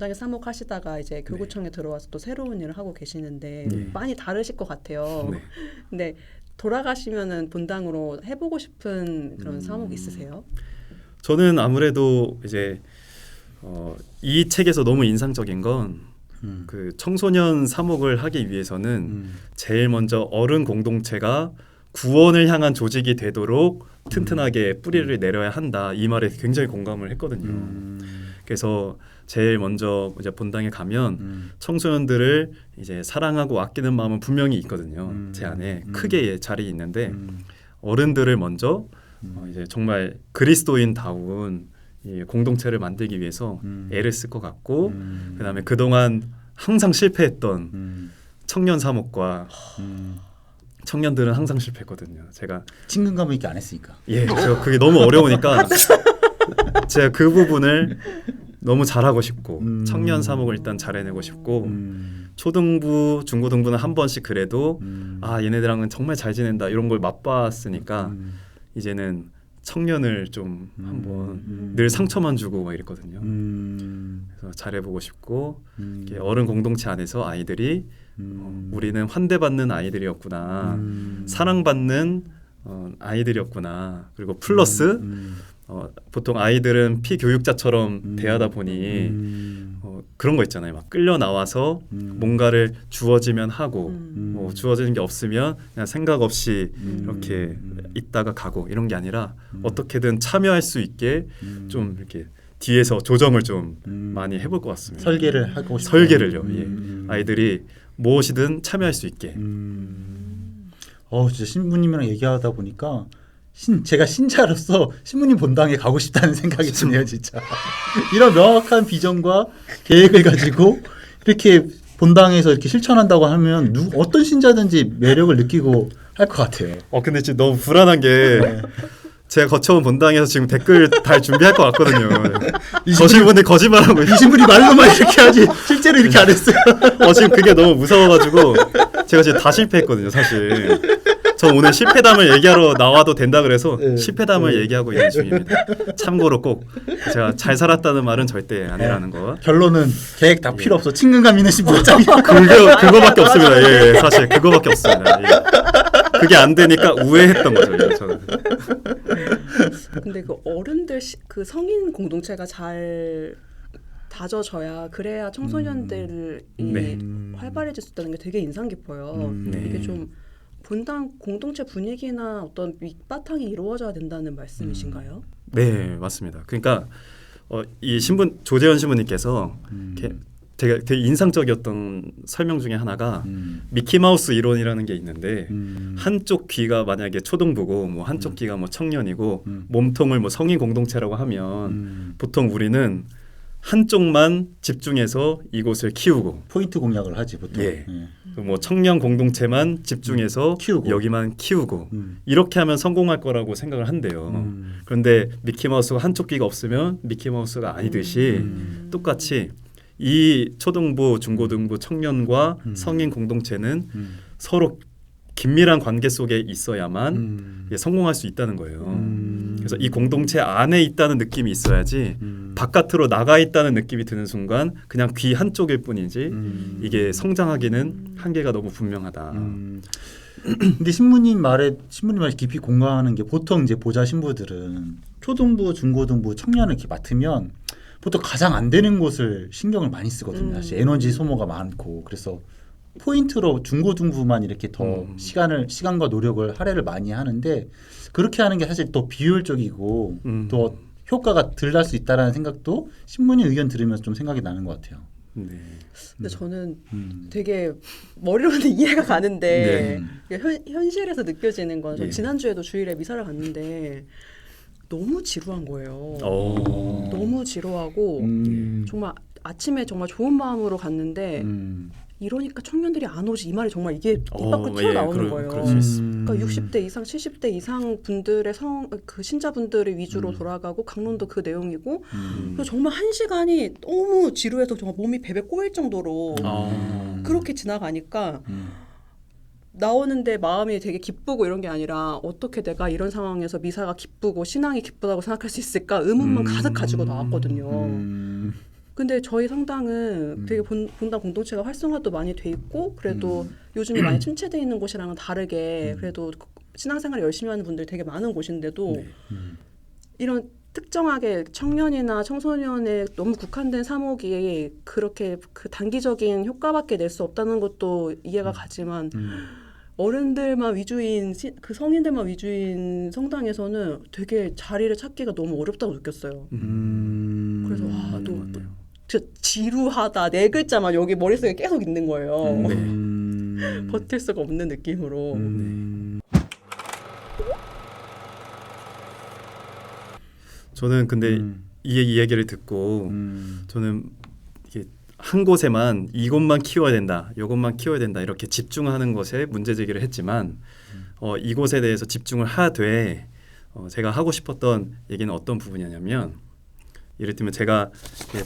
본당에 사목하시다가 이제 교구청에 들어와서 또 새로운 일을 하고 계시는데 많이 다르실 것 같아요. 근데 돌아가시면은 본당으로 해보고 싶은 그런 사목 있으세요? 저는 아무래도 이제 이 책에서 너무 인상적인 건 그 청소년 사목을 하기 위해서는 제일 먼저 어른 공동체가 구원을 향한 조직이 되도록 튼튼하게 뿌리를 내려야 한다. 이 말에 굉장히 공감을 했거든요. 그래서 제일 먼저 이제 본당에 가면 청소년들을 이제 사랑하고 아끼는 마음은 분명히 있거든요. 제 안에 크게 자리 있는데 어른들을 먼저 이제 정말 그리스도인다운 이 공동체를 만들기 위해서 애를 쓸 것 같고 그다음에 그동안 항상 실패했던 청년 사목과 청년들은 항상 실패했거든요. 제가 친근감을 있게 안 했으니까. 제가 그게 너무 어려우니까 제가 그 부분을 너무 잘하고 싶고 청년 사목을 일단 잘해내고 싶고 초등부, 중고등부는 한 번씩 그래도 얘네들랑은 정말 잘 지낸다 이런 걸 맛봤으니까 이제는 청년을 좀 한번 늘 상처만 주고 막 이랬거든요. 그래서 잘해보고 싶고 어른 공동체 안에서 아이들이 우리는 환대받는 아이들이었구나, 사랑받는 아이들이었구나. 그리고 플러스 보통 아이들은 피교육자처럼 대하다 보니 그런 거 있잖아요. 막 끌려 나와서 뭔가를 주어지면 하고 주어지는 게 없으면 그냥 생각 없이 이렇게 있다가 가고 이런 게 아니라 어떻게든 참여할 수 있게 좀 이렇게 뒤에서 조정을 좀 많이 해볼 것 같습니다. 설계를 하고 싶어요. 설계를요. 아이들이 무엇이든 참여할 수 있게. 진짜 신부님이랑 얘기하다 보니까 제가 신자로서 신부님 본당에 가고 싶다는 생각이 드네요, 진짜. 이런 명확한 비전과 계획을 가지고 이렇게 본당에서 이렇게 실천한다고 하면 어떤 신자든지 매력을 느끼고 할 것 같아요. 근데 지금 너무 불안한 게 제가 거쳐온 본당에서 지금 댓글 달 준비할 것 같거든요. 거실분들 거짓말하고 이 신부님 말로만 이렇게 하지 실제로 이렇게 안 했어요. 지금 그게 너무 무서워가지고 제가 지금 다 실패했거든요, 사실. 저 오늘 실패담을 얘기하러 나와도 된다 그래서 실패담을 얘기하고 있는 중입니다. 참고로 꼭 제가 잘 살았다는 말은 절대 아니라는 거. 결론은 계획 다 필요 없어. 친근감 있는 신부장. 그거밖에 없습니다. 사실 그거밖에 없습니다. 그게 안 되니까 우회했던 거죠, 저는. 근데 그 어른들 그 성인 공동체가 잘 다져져야 그래야 청소년들이 활발해질 수 있다는 게 되게 인상 깊어요. 이게 좀 본당 공동체 분위기나 어떤 밑바탕이 이루어져야 된다는 말씀이신가요? 네, 맞습니다. 그러니까 이 조재현 신부님께서 되게 인상적이었던 설명 중에 하나가 미키마우스 이론이라는 게 있는데 한쪽 귀가 만약에 초등부고 뭐 한쪽 귀가 뭐 청년이고 몸통을 뭐 성인 공동체라고 하면 보통 우리는 한쪽만 집중해서 이곳을 키우고 포인트 공략을 하지 보통. 뭐 청년 공동체만 집중해서 키우고. 여기만 키우고 이렇게 하면 성공할 거라고 생각을 한대요. 그런데 미키마우스가 한쪽 귀가 없으면 미키마우스가 아니듯이 똑같이 이 초등부, 중고등부 청년과 성인 공동체는 서로 긴밀한 관계 속에 있어야만 성공할 수 있다는 거예요. 그래서 이 공동체 안에 있다는 느낌이 있어야지 바깥으로 나가 있다는 느낌이 드는 순간 그냥 귀 한쪽일 뿐이지 이게 성장하기는 한계가 너무 분명하다. 근데 신부님 말에 깊이 공감하는 게 보통 이제 보좌 신부들은 초등부, 중고등부 청년을 이렇게 맡으면 보통 가장 안 되는 곳을 신경을 많이 쓰거든요. 사실 에너지 소모가 많고 그래서 포인트로 중고등부만 이렇게 더 시간과 노력을 할애를 많이 하는데 그렇게 하는 게 사실 더 비효율적이고 더 효과가 덜 날 수 있다라는 생각도 신부님 의견 들으면서 좀 생각이 나는 것 같아요. 근데 저는 되게 머리로는 이해가 가는데 현실에서 느껴지는 건 전 지난주에도 주일에 미사를 갔는데 너무 지루한 거예요. 너무 지루하고 정말 아침에 정말 좋은 마음으로 갔는데 이러니까 청년들이 안 오지 이 말이 정말 이게 입 밖으로 튀어나오는 거예요. 그러니까 60대 이상, 70대 이상 분들의 그 신자분들이 위주로 돌아가고 강론도 그 내용이고 그래서 정말 한 시간이 너무 지루해서 정말 몸이 베베 꼬일 정도로 그렇게 지나가니까 나오는데 마음이 되게 기쁘고 이런 게 아니라 어떻게 내가 이런 상황에서 미사가 기쁘고 신앙이 기쁘다고 생각할 수 있을까 의문만 가득 가지고 나왔거든요. 근데 저희 성당은 되게 본당 공동체가 활성화도 많이 돼 있고 그래도 요즘에 많이 침체돼 있는 곳이랑은 다르게 그래도 신앙생활 열심히 하는 분들이 되게 많은 곳인데도 네. 이런 특정하게 청년이나 청소년에 너무 국한된 사목이 그렇게 그 단기적인 효과밖에 낼 수 없다는 것도 이해가 가지만 어른들만 위주인 그 성인들만 위주인 성당에서는 되게 자리를 찾기가 너무 어렵다고 느꼈어요. 그래서 또 진짜 지루하다 네 글자만 여기 머릿속에 계속 있는 거예요. 버틸 수가 없는 느낌으로. 저는 근데 이 얘기를 듣고 저는 이게 한 곳에만 이것만 키워야 된다, 이것만 키워야 된다 이렇게 집중하는 것에 문제 제기를 했지만 이곳에 대해서 집중을 하되 제가 하고 싶었던 얘기는 어떤 부분이냐면 이를테면 제가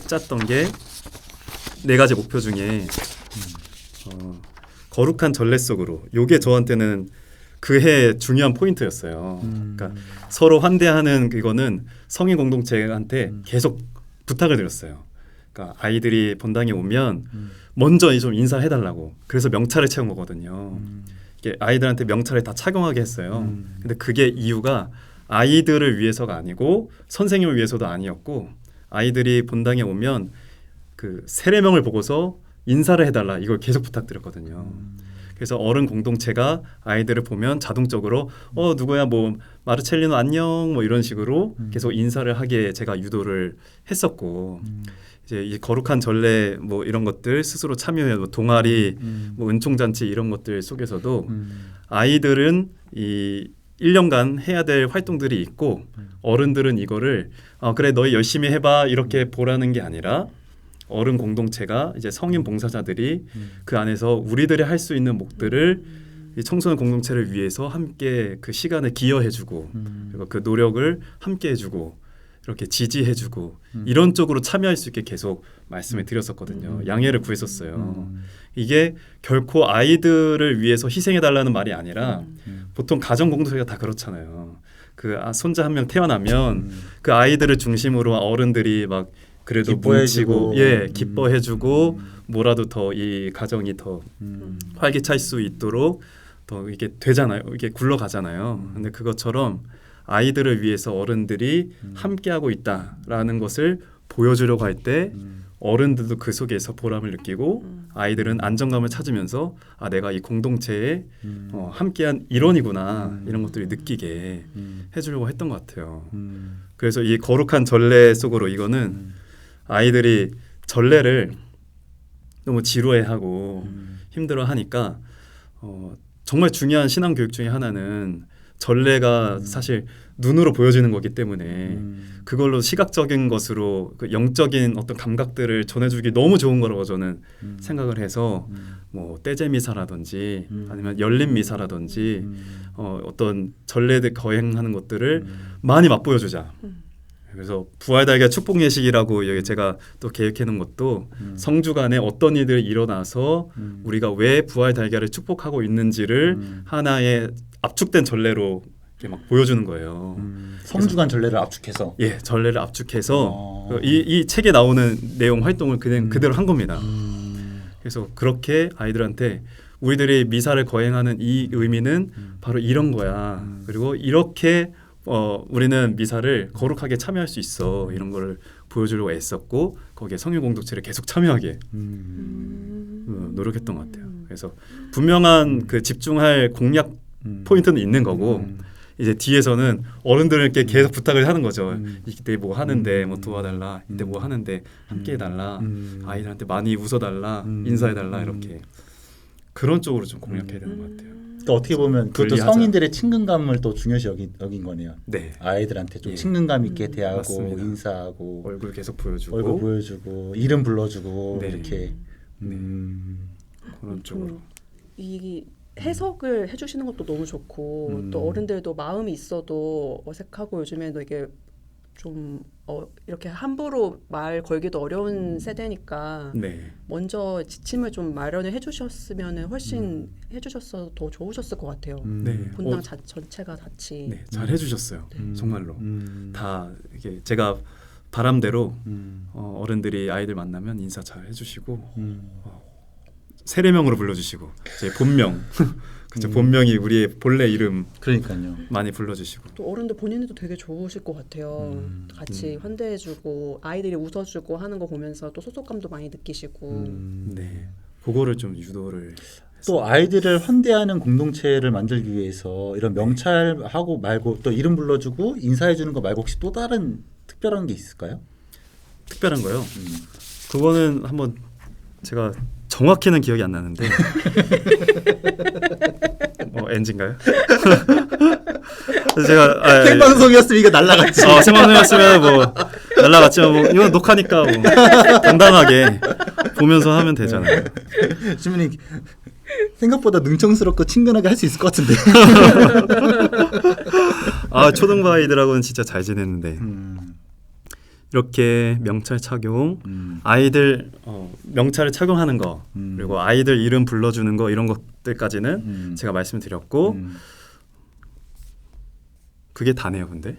짰던 게 4가지 목표 중에 거룩한 전례 속으로 요게 저한테는 그 해 중요한 포인트였어요. 그러니까 서로 환대하는 그거는 성인 공동체한테 계속 부탁을 드렸어요. 그러니까 아이들이 본당에 오면 먼저 좀 인사해달라고. 그래서 명찰을 채운 거거든요. 이게 아이들한테 명찰을 다 착용하게 했어요. 근데 그게 이유가 아이들을 위해서가 아니고 선생님을 위해서도 아니었고 아이들이 본당에 오면 그 세례명을 보고서 인사를 해달라 이걸 계속 부탁드렸거든요. 그래서 어른 공동체가 아이들을 보면 자동적으로 누구야 뭐 마르첼리노 안녕 뭐 이런 식으로 계속 인사를 하게 제가 유도를 했었고 이제 이 거룩한 전례 뭐 이런 것들 스스로 참여해 뭐 동아리 뭐 은총잔치 이런 것들 속에서도 아이들은 이 1년간 해야 될 활동들이 있고 어른들은 이거를 그래 너희 열심히 해봐 이렇게 보라는 게 아니라 어른 공동체가 이제 성인 봉사자들이 그 안에서 우리들이 할 수 있는 목들을 이 청소년 공동체를 위해서 함께 그 시간을 기여해주고 그리고 그 노력을 함께 해주고 이렇게 지지해주고 이런 쪽으로 참여할 수 있게 계속 말씀을 드렸었거든요. 양해를 구했었어요. 이게 결코 아이들을 위해서 희생해달라는 말이 아니라 보통 가정 공동체가 다 그렇잖아요. 그 손자 한 명 태어나면 그 아이들을 중심으로 어른들이 막 그래도 뭉치고 기뻐해주고 뭐라도 더 이 가정이 더 활기찰 수 있도록 더 이게 되잖아요. 이게 굴러가잖아요. 근데 그것처럼 아이들을 위해서 어른들이 함께하고 있다라는 것을 보여주려고 할 때 어른들도 그 속에서 보람을 느끼고 아이들은 안정감을 찾으면서 내가 이 공동체에 함께한 일원이구나 이런 것들을 느끼게 해주려고 했던 것 같아요. 그래서 이 거룩한 전례 속으로 이거는 아이들이 전례를 너무 지루해하고 힘들어하니까 정말 중요한 신앙 교육 중에 하나는 전례가 사실 눈으로 보여지는 거기 때문에 그걸로 시각적인 것으로 그 영적인 어떤 감각들을 전해주기 너무 좋은 거라고 저는 생각을 해서 뭐 떼제 미사라든지 아니면 열린 미사라든지 어떤 전례들 거행하는 것들을 많이 맛보여주자. 그래서 부활달걀 축복 예식이라고 여기 제가 또 계획해 놓은 것도 성주간에 어떤 일들이 일어나서 우리가 왜 부활달걀을 축복하고 있는지를 하나의 압축된 전례로 이렇게 막 보여주는 거예요. 성주간 전례를 압축해서 전례를 압축해서 이 책에 나오는 내용 활동을 그냥 그대로 한 겁니다. 그래서 그렇게 아이들한테 우리들이 미사를 거행하는 이 의미는 바로 이런 거야. 그리고 이렇게 우리는 미사를 거룩하게 참여할 수 있어 이런 거를 보여주려고 애썼고 거기에 성인 공동체를 계속 참여하게 노력했던 것 같아요. 그래서 분명한 그 집중할 공략 포인트는 있는 거고 이제 뒤에서는 어른들께 계속 부탁을 하는 거죠. 이때 뭐 하는데 뭐 도와달라, 이때 뭐 하는데 함께해달라, 아이들한테 많이 웃어달라, 인사해달라 이렇게 그런 쪽으로 좀 공략해야 되는 것 같아요. 그러니까 어떻게 보면 그것도 성인들의 친근감을 또 중요시 여긴 거네요. 네. 아이들한테 좀 친근감 있게 대하고 맞습니다. 인사하고 얼굴 계속 보여주고 이름 불러주고 네. 이렇게 그런 쪽으로 이 해석을 해주시는 것도 너무 좋고 또 어른들도 마음이 있어도 어색하고 요즘에도 이게 좀 이렇게 함부로 말 걸기도 어려운 세대니까 먼저 지침을 좀 마련을 해주셨으면 훨씬 해주셨어도 더 좋으셨을 것 같아요. 본당 전체가 같이 잘 해주셨어요. 정말로 다 이게 제가 바람대로 어른들이 아이들 만나면 인사 잘 해주시고 세례명으로 불러주시고 제 본명 그쵸 본명이 우리의 본래 이름 그러니까요. 많이 불러주시고 또 어른들 본인들도 되게 좋으실 것 같아요. 같이 환대해주고 아이들이 웃어주고 하는 거 보면서 또 소속감도 많이 느끼시고. 네 그거를 좀 유도를 또 아이들을 환대하는 공동체를 만들기 위해서 이런 명찰하고 말고 또 이름 불러주고 인사해주는 거 말고 혹시 또 다른 특별한 게 있을까요? 특별한 거요. 그거는 한번 제가 정확히는 기억이 안 나는데 NG인가요? 제가 생방송이었으면 이거 날라갔지. 생방송이었으면 뭐 날라갔지만 뭐 이건 녹화니까 뭐 당당하게 보면서 하면 되잖아요. 신부님 생각보다 능청스럽고 친근하게 할 수 있을 것 같은데. 초등부 아이들하고는 진짜 잘 지냈는데 이렇게 명찰 착용, 아이들 명찰을 착용하는 거 그리고 아이들 이름 불러주는 거 이런 것들까지는 제가 말씀드렸고 그게 다네요. 근데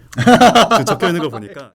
적혀 있는 걸 보니까